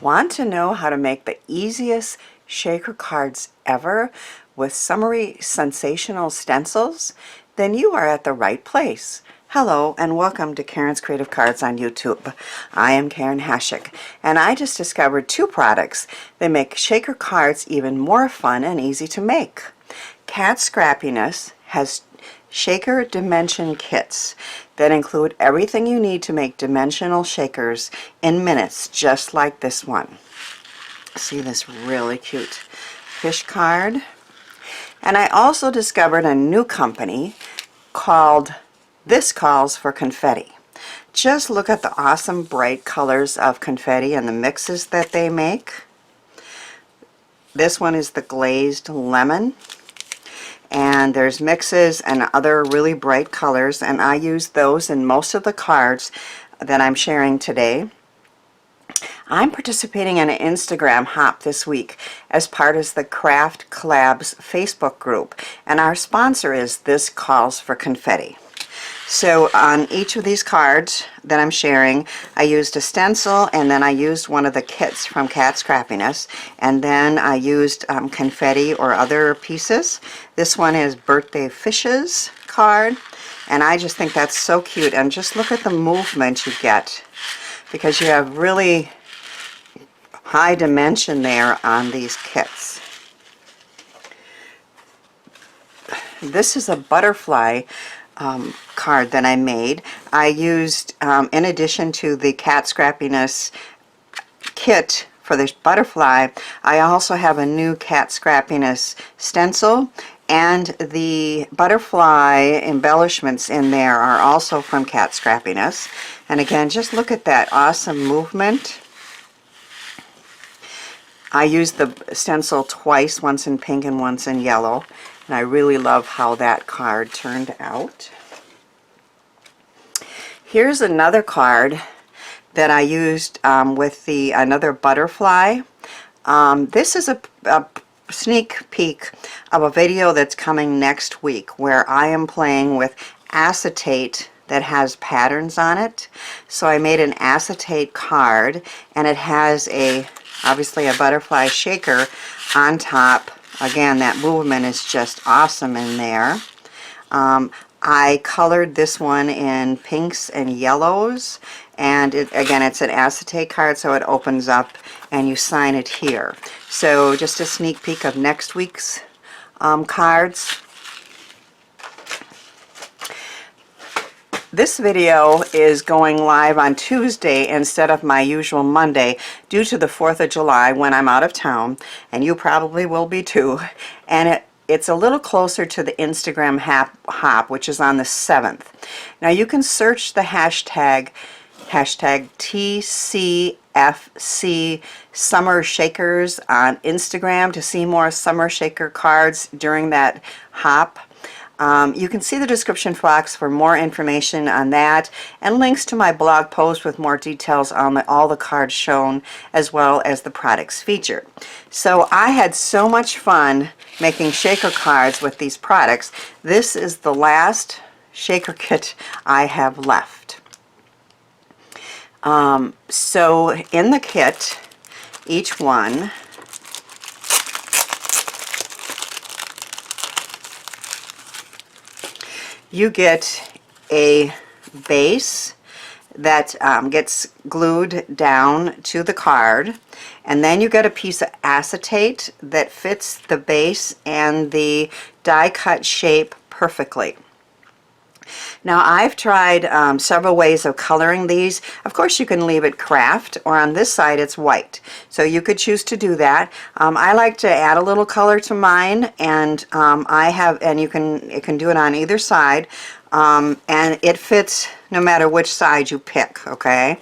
Want to know how to make the easiest shaker cards ever with summery sensational stencils? Then you are at the right place. Hello and welcome to Karen's Creative Cards on YouTube. I am Karen Hashik and I just discovered two products that make shaker cards even more fun and easy to make. Scrappiness has shaker dimension kits that include everything you need to make dimensional shakers in minutes, just like this one. See this really cute fish card? And I also discovered a new company called Calls For Confetti. Just look at the awesome bright colors of confetti and the mixes that they make. This one is the Glazed Lemon. And there's mixes and other really bright colors, and I use those in most of the cards that I'm sharing today. I'm participating in an Instagram hop this week as part of the Craft Collabs Facebook group, and our sponsor is Calls For Confetti. So on each of these cards that I'm sharing, I used a stencil, and then I used one of the kits from Scrappiness, and then I used confetti or other pieces. This one is Birthday Fishes card, and I just think that's so cute. And just look at the movement you get, because you have really high dimension there on these kits. This is a butterfly card that I made. I used, in addition to the Scrappiness kit for this butterfly, I also have a new Scrappiness stencil, and the butterfly embellishments in there are also from Scrappiness. And again, just look at that awesome movement. I used the stencil twice, once in pink and once in yellow, and I really love how that card turned out. Here's another card that I used with another butterfly. This is a sneak peek of a video that's coming next week where I am playing with acetate that has patterns on it. So I made an acetate card, and it has obviously a butterfly shaker on top. Again, that movement is just awesome in there. I colored this one in pinks and yellows, and again, it's an acetate card, so it opens up and you sign it here. So just a sneak peek of next week's cards. This video is going live on Tuesday instead of my usual Monday due to the 4th of July when I'm out of town, and you probably will be too. And it's a little closer to the Instagram hop, which is on the 7th. Now you can search the hashtag TCFC Summer Shakers on Instagram to see more summer shaker cards during that hop. You can see the description box for more information on that, and links to my blog post with more details on all the cards shown, as well as the products featured. So I had so much fun making shaker cards with these products. This is the last shaker kit I have left. So in the kit, each one you get a base that gets glued down to the card, and then you get a piece of acetate that fits the base and the die cut shape perfectly. Now I've tried several ways of coloring these. Of course you can leave it craft, or on this side it's white, so you could choose to do that. I like to add a little color to mine, and you can do it on either side, and it fits no matter which side you pick. Okay,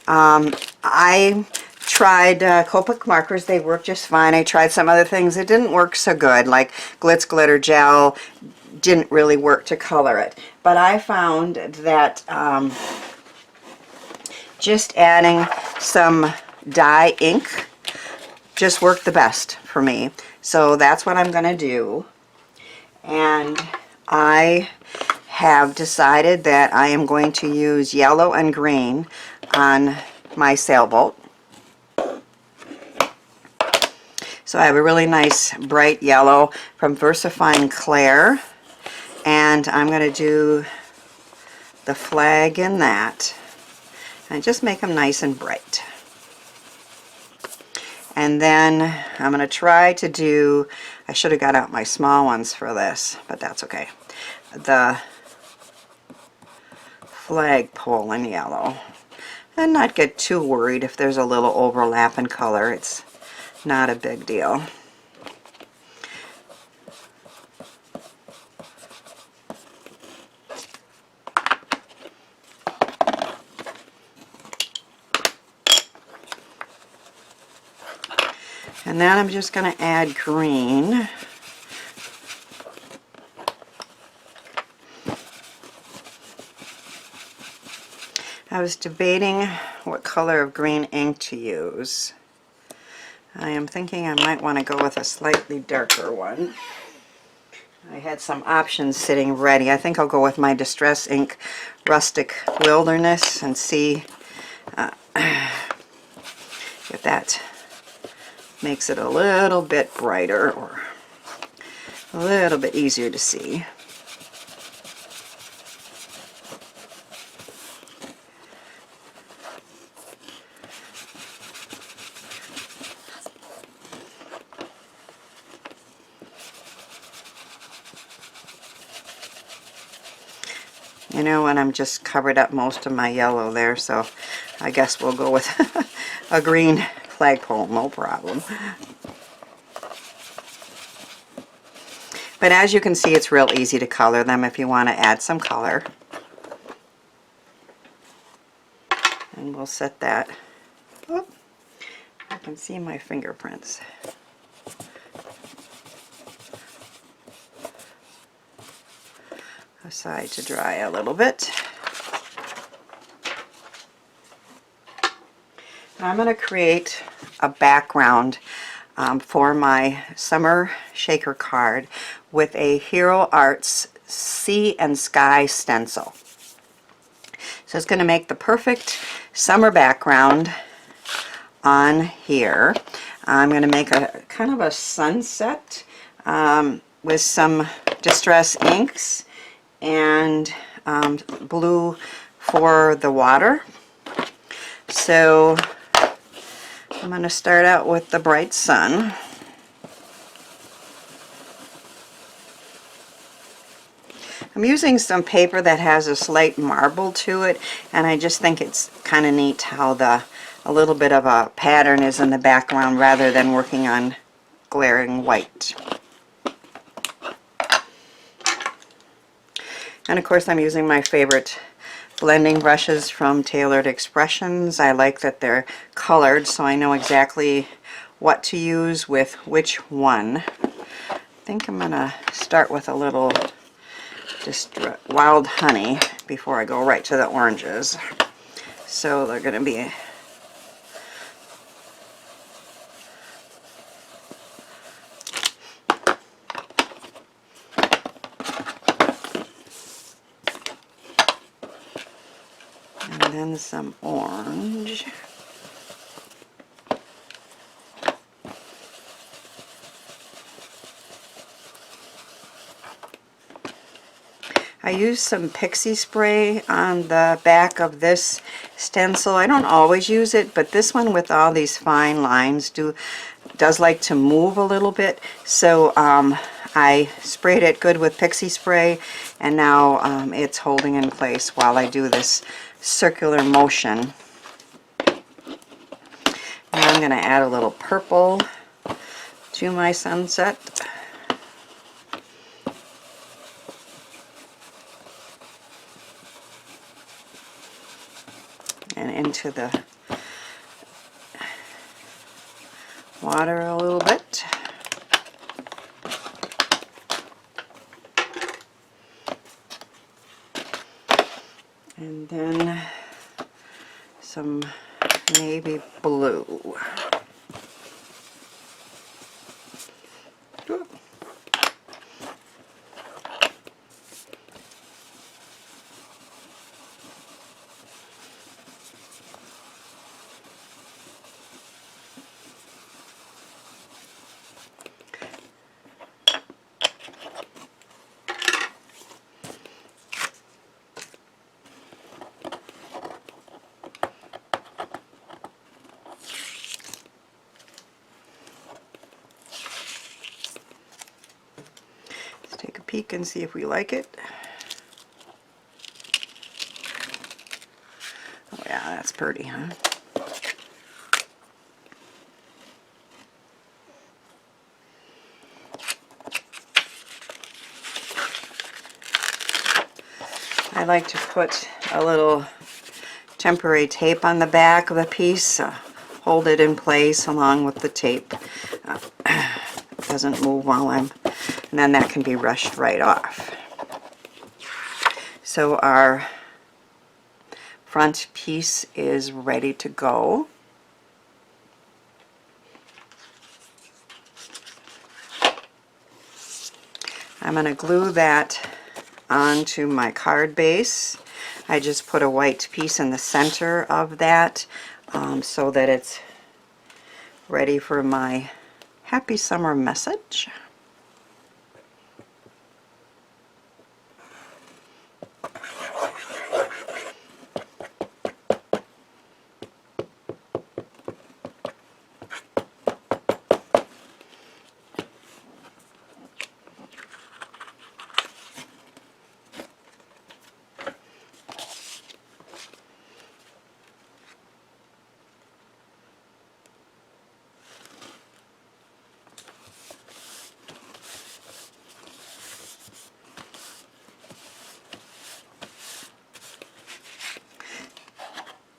I tried Copic markers. They work just fine. I tried some other things that didn't work so good, like Glitz Glitter Gel didn't really work to color it. But I found that just adding some dye ink just worked the best for me. So that's what I'm going to do. And I have decided that I am going to use yellow and green on my sailboat. So I have a really nice bright yellow from VersaFine Claire, and I'm going to do the flag in that and just make them nice and bright. And then I'm going to try to do, I should have got out my small ones for this, but that's okay, the flagpole in yellow. And not get too worried if there's a little overlap in color. It's not a big deal. And then I'm just going to add green. I was debating what color of green ink to use. I am thinking I might want to go with a slightly darker one. I had some options sitting ready. I think I'll go with my Distress Ink Rustic Wilderness and see if that makes it a little bit brighter or a little bit easier to see. You know, and I'm just covered up most of my yellow there, so I guess we'll go with a green flagpole, no problem. But as you can see, it's real easy to color them if you want to add some color. And we'll set that. Oh, I can see my fingerprints. Aside to dry a little bit. I'm going to create a background for my summer shaker card with a Hero Arts Sea and Sky stencil. So it's going to make the perfect summer background on here. I'm going to make a kind of a sunset with some Distress inks and blue for the water. So I'm going to start out with the bright sun. I'm using some paper that has a slight marble to it, and I just think it's kind of neat how a little bit of a pattern is in the background rather than working on glaring white. And of course I'm using my favorite blending brushes from Tailored Expressions. I like that they're colored so I know exactly what to use with which one. I think I'm going to start with a little Wild Honey before I go right to the oranges. So they're going to be and then some orange. I used some pixie spray on the back of this stencil. I don't always use it, but this one with all these fine lines does like to move a little bit. So I sprayed it good with pixie spray, and now it's holding in place while I do this circular motion. Now I'm going to add a little purple to my sunset. And into the water a little bit. And then some navy blue. peek and see if we like it. Oh yeah, that's pretty, huh? I like to put a little temporary tape on the back of the piece, hold it in place along with the tape. It doesn't move while and then that can be brushed right off. So our front piece is ready to go. I'm going to glue that onto my card base. I just put a white piece in the center of that so that it's ready for my happy summer message.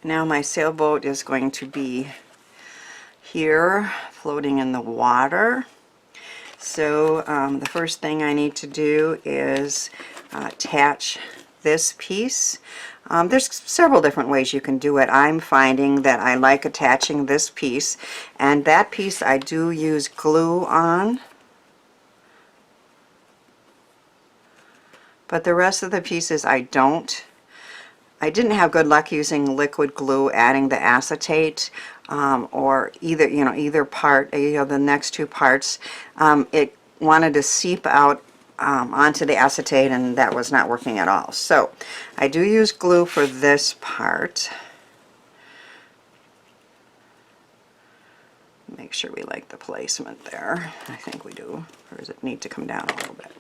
Now my sailboat is going to be here floating in the water. So the first thing I need to do is attach this piece. There's several different ways you can do it. I'm finding that I like attaching this piece, and that piece I do use glue on, but the rest of the pieces I don't. I didn't have good luck using liquid glue, adding the acetate, or either part, the next two parts. It wanted to seep out onto the acetate, and that was not working at all. So I do use glue for this part. Make sure we like the placement there. I think we do. Or does it need to come down a little bit?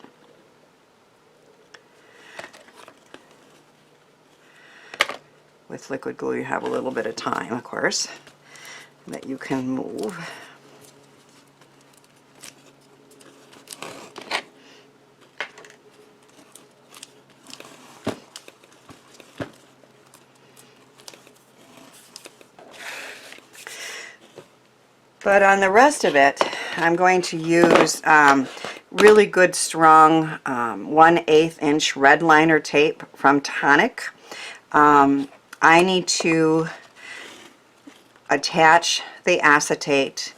With liquid glue you have a little bit of time, of course, that you can move. But on the rest of it, I'm going to use really good strong 1/8 inch red liner tape from Tonic. I need to attach the acetate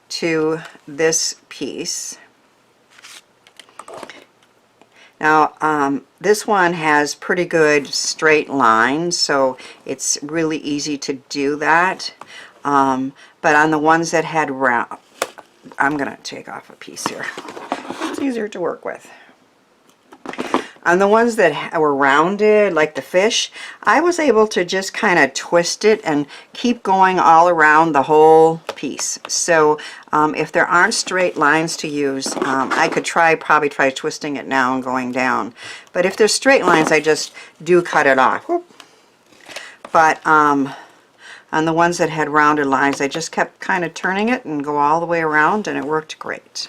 to this piece. Now this one has pretty good straight lines, so it's really easy to do that. But on the ones that had round, I'm going to take off a piece here. It's easier to work with. On the ones that were rounded, like the fish, I was able to just kind of twist it and keep going all around the whole piece. So if there aren't straight lines to use, I could probably try twisting it now and going down. But if there's straight lines, I just do cut it off. But on the ones that had rounded lines, I just kept kind of turning it and go all the way around, and it worked great.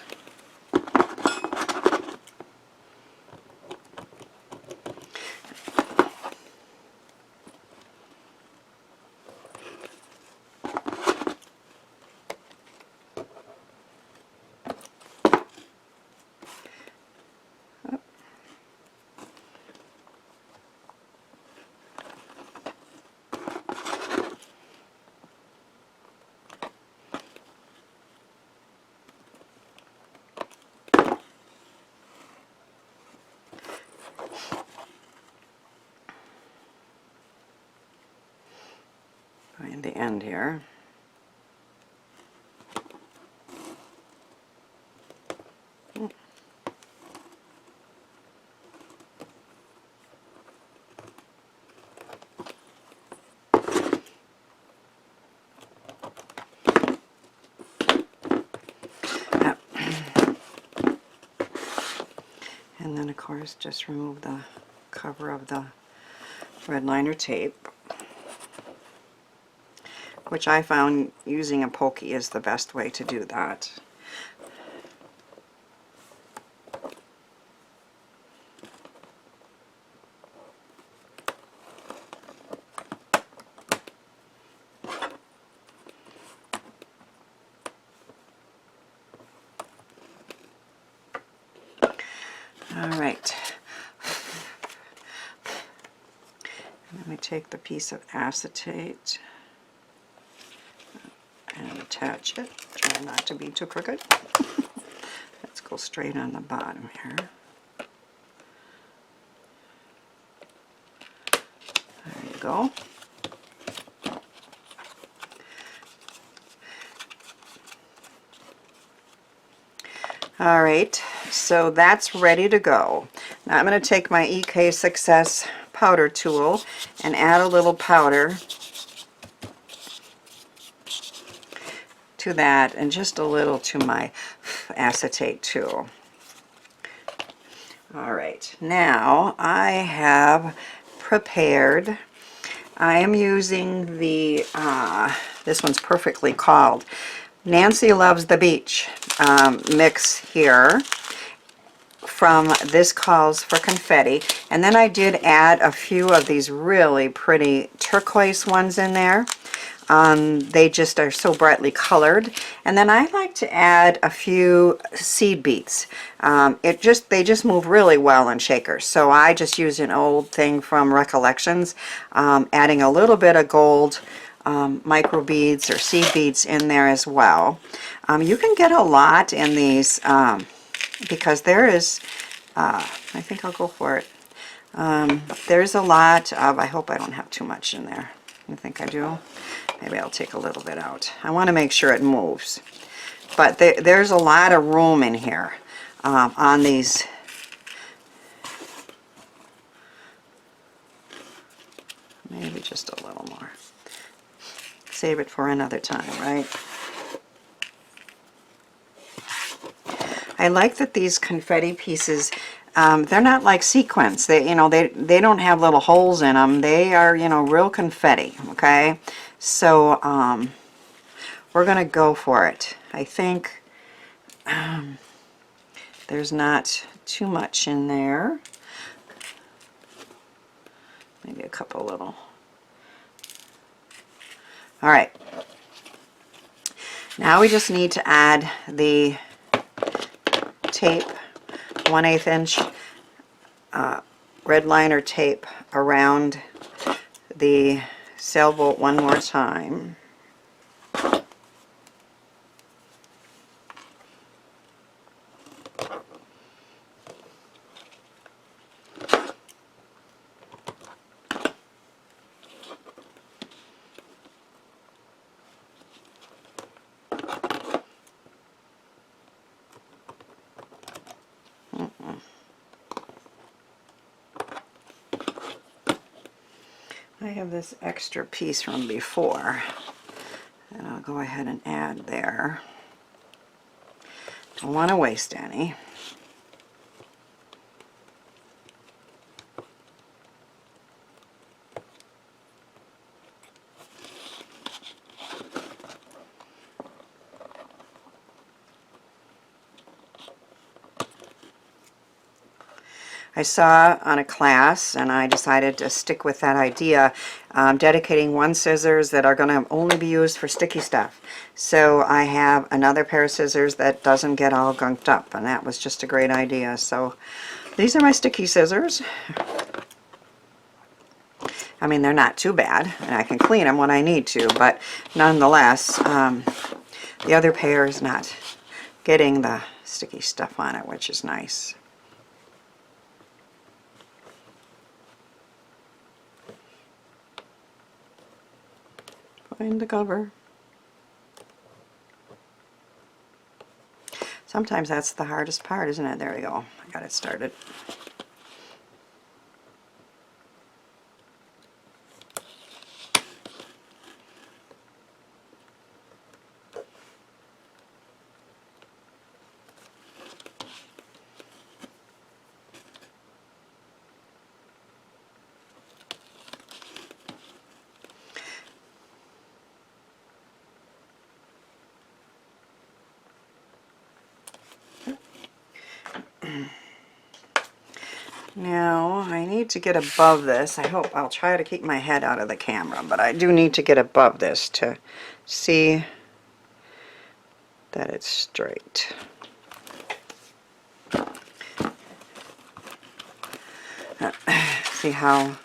Find the end here. And then of course just remove the cover of the red liner tape, which I found using a pokey is the best way to do that. All right. Let me take the piece of acetate and attach it. Try not to be too crooked. Let's go straight on the bottom here. There you go. All right, so that's ready to go. Now I'm going to take my EK Success powder tool and add a little powder to that and just a little to my acetate tool. All right, now I have prepared, I am using the, this one's perfectly called Nancy Loves the Beach mix here from this Calls for Confetti. And then I did add a few of these really pretty turquoise ones in there. They just are so brightly colored. And then I like to add a few seed beads. They just move really well in shakers. So I just use an old thing from Recollections, adding a little bit of gold micro beads or seed beads in there as well. You can get a lot in these because there is, I think I'll go for it. There's a lot of, I hope I don't have too much in there. I think I do. Maybe I'll take a little bit out. I want to make sure it moves. But there's a lot of room in here on these. Maybe just a little more. Save it for another time, right? I like that these confetti pieces, they're not like sequins. They don't have little holes in them. They are, real confetti, okay? So we're going to go for it. I think there's not too much in there. Maybe a couple little. All right. Now we just need to add the tape, 1/8 inch red liner tape around the sailboat one more time. I have this extra piece from before that I'll go ahead and add there. Don't want to waste any. I saw on a class, and I decided to stick with that idea, dedicating one scissors that are going to only be used for sticky stuff. So I have another pair of scissors that doesn't get all gunked up, and that was just a great idea. So these are my sticky scissors. I mean, they're not too bad, and I can clean them when I need to, but nonetheless, the other pair is not getting the sticky stuff on it, which is nice. Find the cover. Sometimes that's the hardest part, isn't it? There we go. I got it started. Now, I need to get above this. I'll try to keep my head out of the camera, but I do need to get above this to see that it's straight. See how,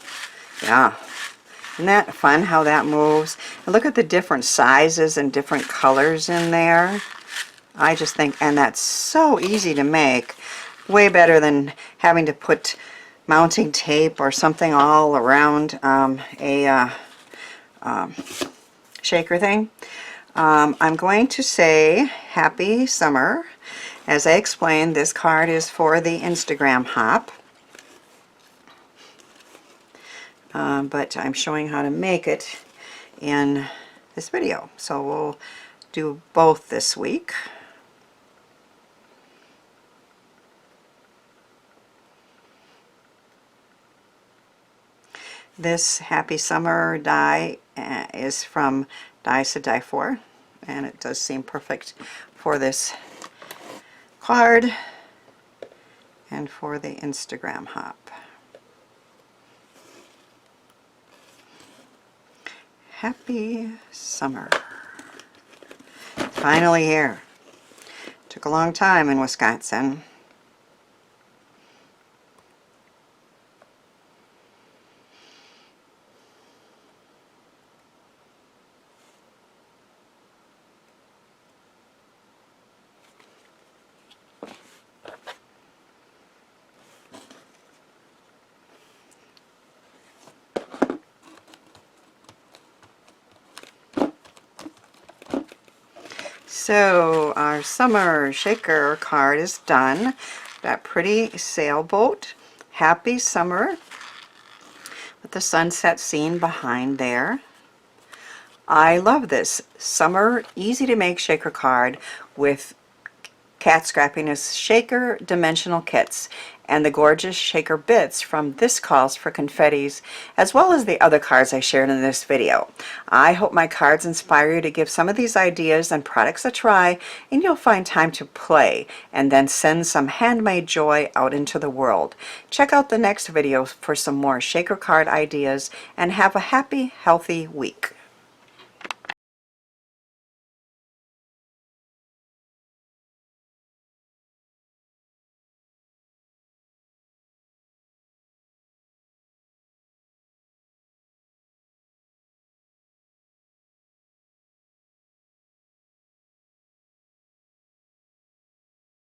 yeah. Isn't that fun how that moves? And look at the different sizes and different colors in there. I just think, and that's so easy to make. Way better than having to put mounting tape or something all around a shaker thing. I'm going to say happy summer. As I explained, this card is for the Instagram hop. But I'm showing how to make it in this video. So we'll do both this week. This Happy Summer die is from Dies to Die For, and it does seem perfect for this card and for the Instagram hop. Happy summer. Finally here. Took a long time in Wisconsin. So our summer shaker card is done. That pretty sailboat. Happy summer with the sunset scene behind there. I love this summer easy to make shaker card with Cat Scrappiness shaker dimensional kits and the gorgeous shaker bits from this Calls for Confettis, as well as the other cards I shared in this video. I hope my cards inspire you to give some of these ideas and products a try, and you'll find time to play and then send some handmade joy out into the world. Check out the next video for some more shaker card ideas, and have a happy, healthy week.